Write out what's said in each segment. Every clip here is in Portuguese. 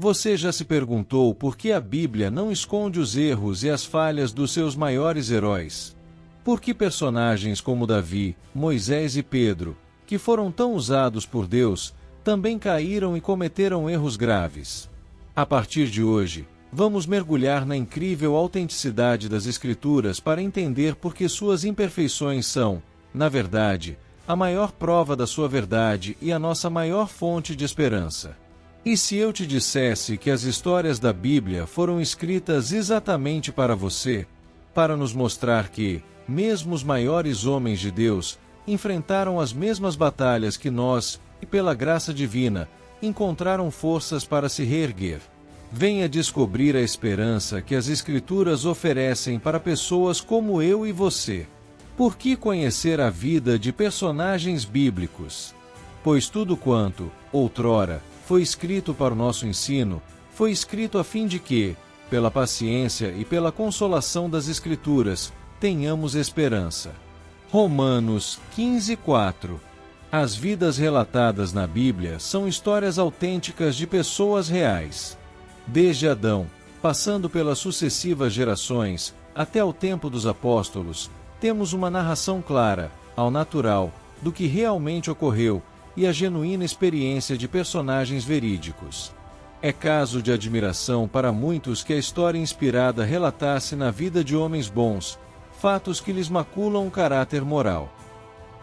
Você já se perguntou por que a Bíblia não esconde os erros e as falhas dos seus maiores heróis? Por que personagens como Davi, Moisés e Pedro, que foram tão usados por Deus, também caíram e cometeram erros graves? A partir de hoje, vamos mergulhar na incrível autenticidade das Escrituras para entender por que suas imperfeições são, na verdade, a maior prova da sua verdade e a nossa maior fonte de esperança. E se eu te dissesse que as histórias da Bíblia foram escritas exatamente para você, para nos mostrar que, mesmo os maiores homens de Deus, enfrentaram as mesmas batalhas que nós, e pela graça divina, encontraram forças para se reerguer? Venha descobrir a esperança que as Escrituras oferecem para pessoas como eu e você. Por que conhecer a vida de personagens bíblicos? Pois tudo quanto, outrora, foi escrito para o nosso ensino, foi escrito a fim de que, pela paciência e pela consolação das Escrituras, tenhamos esperança. Romanos 15:4. As vidas relatadas na Bíblia são histórias autênticas de pessoas reais. Desde Adão, passando pelas sucessivas gerações, até o tempo dos apóstolos, temos uma narração clara, ao natural, do que realmente ocorreu, e a genuína experiência de personagens verídicos. É caso de admiração para muitos que a história inspirada relatasse na vida de homens bons, fatos que lhes maculam o caráter moral.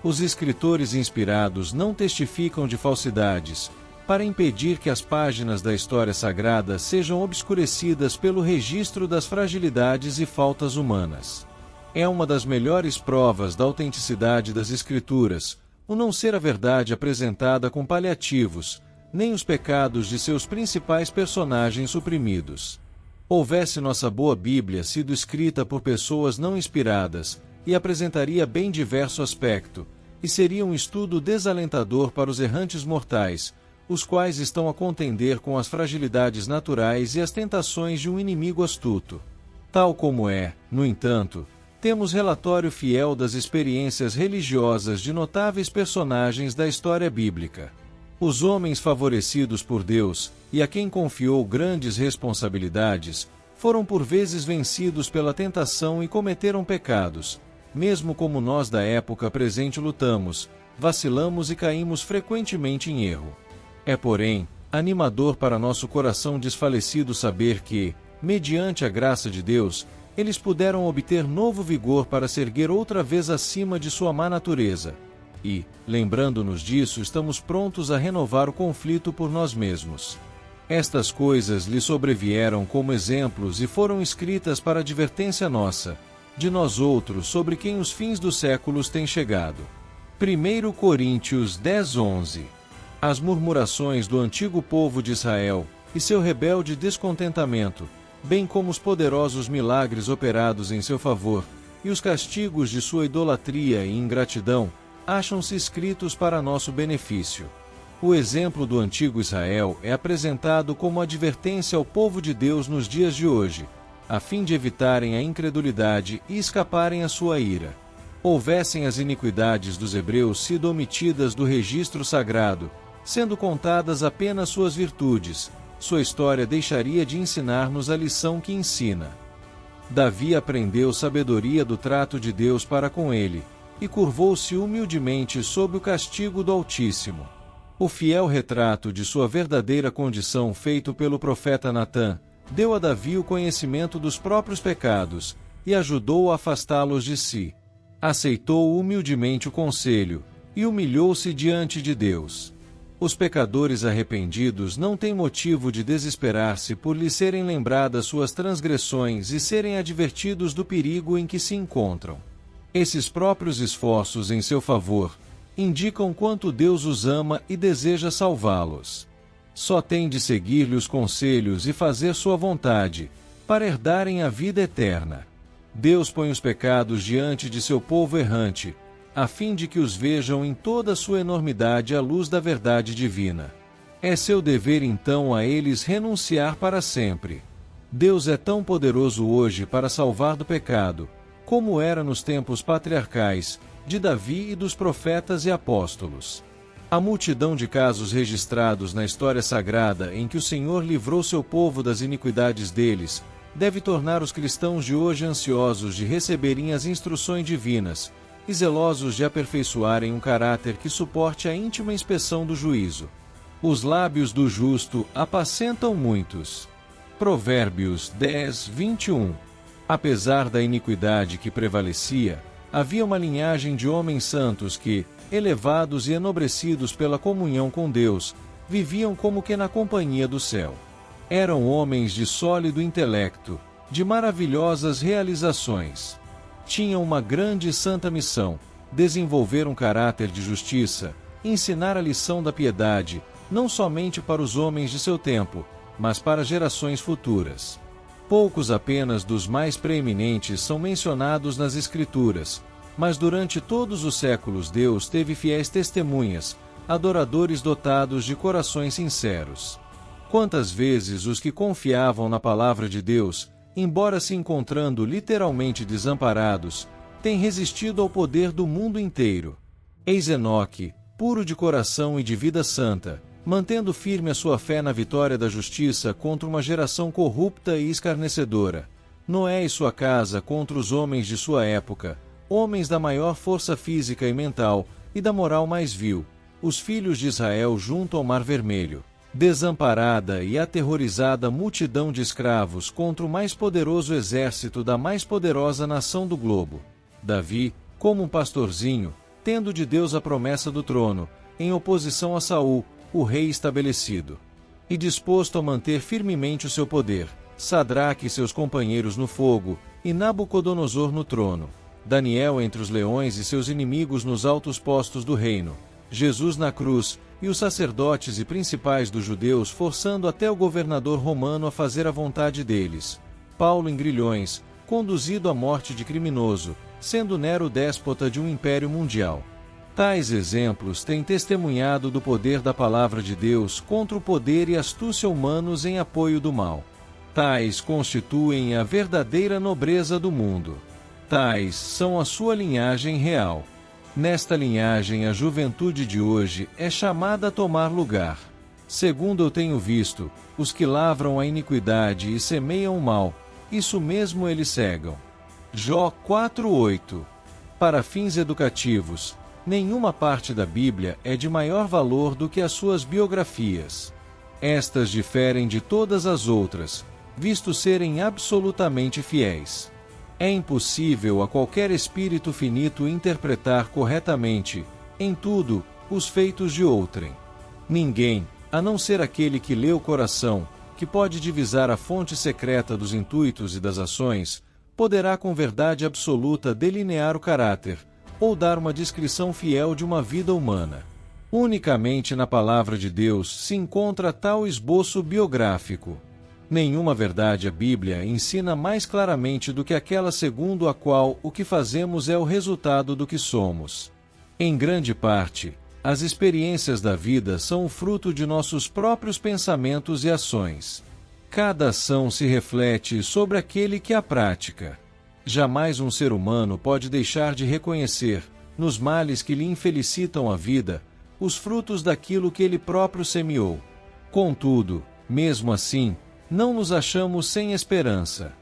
Os escritores inspirados não testificam de falsidades, para impedir que as páginas da história sagrada sejam obscurecidas pelo registro das fragilidades e faltas humanas. É uma das melhores provas da autenticidade das Escrituras, o não ser a verdade apresentada com paliativos, nem os pecados de seus principais personagens suprimidos. Houvesse nossa boa Bíblia sido escrita por pessoas não inspiradas, e apresentaria bem diverso aspecto, e seria um estudo desalentador para os errantes mortais, os quais estão a contender com as fragilidades naturais e as tentações de um inimigo astuto. Tal como é, no entanto, temos relatório fiel das experiências religiosas de notáveis personagens da história bíblica. Os homens favorecidos por Deus, e a quem confiou grandes responsabilidades, foram por vezes vencidos pela tentação e cometeram pecados, mesmo como nós da época presente lutamos, vacilamos e caímos frequentemente em erro. É, porém, animador para nosso coração desfalecido saber que, mediante a graça de Deus, eles puderam obter novo vigor para se erguer outra vez acima de sua má natureza. E, lembrando-nos disso, estamos prontos a renovar o conflito por nós mesmos. Estas coisas lhe sobrevieram como exemplos e foram escritas para advertência nossa, de nós outros sobre quem os fins dos séculos têm chegado. 1 Coríntios 10:11. As murmurações do antigo povo de Israel, e seu rebelde descontentamento, bem como os poderosos milagres operados em seu favor, e os castigos de sua idolatria e ingratidão, acham-se escritos para nosso benefício. O exemplo do antigo Israel é apresentado como advertência ao povo de Deus nos dias de hoje, a fim de evitarem a incredulidade e escaparem à sua ira. Houvessem as iniquidades dos hebreus sido omitidas do registro sagrado, sendo contadas apenas suas virtudes, sua história deixaria de ensinar-nos a lição que ensina. Davi aprendeu sabedoria do trato de Deus para com ele, e curvou-se humildemente sob o castigo do Altíssimo. O fiel retrato de sua verdadeira condição feito pelo profeta Natã, deu a Davi o conhecimento dos próprios pecados, e ajudou a afastá-los de si. Aceitou humildemente o conselho, e humilhou-se diante de Deus. Os pecadores arrependidos não têm motivo de desesperar-se por lhes serem lembradas suas transgressões e serem advertidos do perigo em que se encontram. Esses próprios esforços em seu favor indicam quanto Deus os ama e deseja salvá-los. Só têm de seguir-lhe os conselhos e fazer sua vontade, para herdarem a vida eterna. Deus põe os pecados diante de seu povo errante, a fim de que os vejam em toda a sua enormidade à luz da verdade divina. É seu dever então a eles renunciar para sempre. Deus é tão poderoso hoje para salvar do pecado, como era nos tempos patriarcais, de Davi e dos profetas e apóstolos. A multidão de casos registrados na história sagrada em que o Senhor livrou seu povo das iniquidades deles, deve tornar os cristãos de hoje ansiosos de receberem as instruções divinas, e zelosos de aperfeiçoarem um caráter que suporte a íntima inspeção do juízo. Os lábios do justo apacentam muitos. Provérbios 10, 21. Apesar da iniquidade que prevalecia, havia uma linhagem de homens santos que, elevados e enobrecidos pela comunhão com Deus, viviam como que na companhia do céu. Eram homens de sólido intelecto, de maravilhosas realizações. Tinham uma grande e santa missão: desenvolver um caráter de justiça, ensinar a lição da piedade, não somente para os homens de seu tempo, mas para gerações futuras. Poucos apenas dos mais preeminentes são mencionados nas Escrituras, mas durante todos os séculos Deus teve fiéis testemunhas, adoradores dotados de corações sinceros. Quantas vezes os que confiavam na palavra de Deus, embora se encontrando literalmente desamparados, têm resistido ao poder do mundo inteiro. Eis Enoque, puro de coração e de vida santa, mantendo firme a sua fé na vitória da justiça contra uma geração corrupta e escarnecedora. Noé e sua casa contra os homens de sua época, homens da maior força física e mental, e da moral mais vil, os filhos de Israel junto ao Mar Vermelho. Desamparada e aterrorizada multidão de escravos contra o mais poderoso exército da mais poderosa nação do globo. Davi, como um pastorzinho, tendo de Deus a promessa do trono, em oposição a Saul, o rei estabelecido. E disposto a manter firmemente o seu poder, Sadraque e seus companheiros no fogo, e Nabucodonosor no trono. Daniel entre os leões e seus inimigos nos altos postos do reino. Jesus na cruz, e os sacerdotes e principais dos judeus forçando até o governador romano a fazer a vontade deles. Paulo em grilhões, conduzido à morte de criminoso, sendo Nero déspota de um império mundial. Tais exemplos têm testemunhado do poder da palavra de Deus contra o poder e astúcia humanos em apoio do mal. Tais constituem a verdadeira nobreza do mundo. Tais são a sua linhagem real. Nesta linhagem a juventude de hoje é chamada a tomar lugar. Segundo eu tenho visto, os que lavram a iniquidade e semeiam o mal, isso mesmo eles cegam. Jó 4:8. Para fins educativos, nenhuma parte da Bíblia é de maior valor do que as suas biografias. Estas diferem de todas as outras, visto serem absolutamente fiéis. É impossível a qualquer espírito finito interpretar corretamente, em tudo, os feitos de outrem. Ninguém, a não ser aquele que lê o coração, que pode divisar a fonte secreta dos intuitos e das ações, poderá com verdade absoluta delinear o caráter, ou dar uma descrição fiel de uma vida humana. Unicamente na palavra de Deus se encontra tal esboço biográfico. Nenhuma verdade a Bíblia ensina mais claramente do que aquela segundo a qual o que fazemos é o resultado do que somos. Em grande parte, as experiências da vida são o fruto de nossos próprios pensamentos e ações. Cada ação se reflete sobre aquele que a pratica. Jamais um ser humano pode deixar de reconhecer, nos males que lhe infelicitam a vida, os frutos daquilo que ele próprio semeou. Contudo, mesmo assim, não nos achamos sem esperança.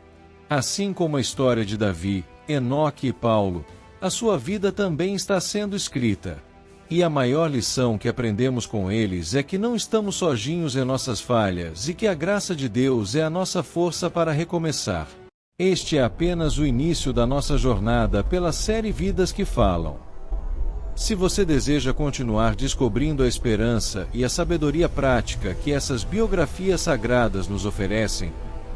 Assim como a história de Davi, Enoque e Paulo, a sua vida também está sendo escrita. E a maior lição que aprendemos com eles é que não estamos sozinhos em nossas falhas e que a graça de Deus é a nossa força para recomeçar. Este é apenas o início da nossa jornada pela série Vidas que Falam. Se você deseja continuar descobrindo a esperança e a sabedoria prática que essas biografias sagradas nos oferecem,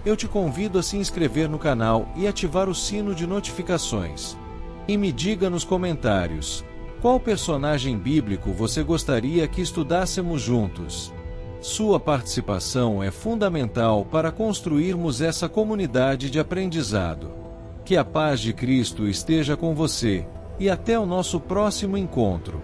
eu te convido a se inscrever no canal e ativar o sino de notificações. E me diga nos comentários, qual personagem bíblico você gostaria que estudássemos juntos? Sua participação é fundamental para construirmos essa comunidade de aprendizado. Que a paz de Cristo esteja com você. E até o nosso próximo encontro.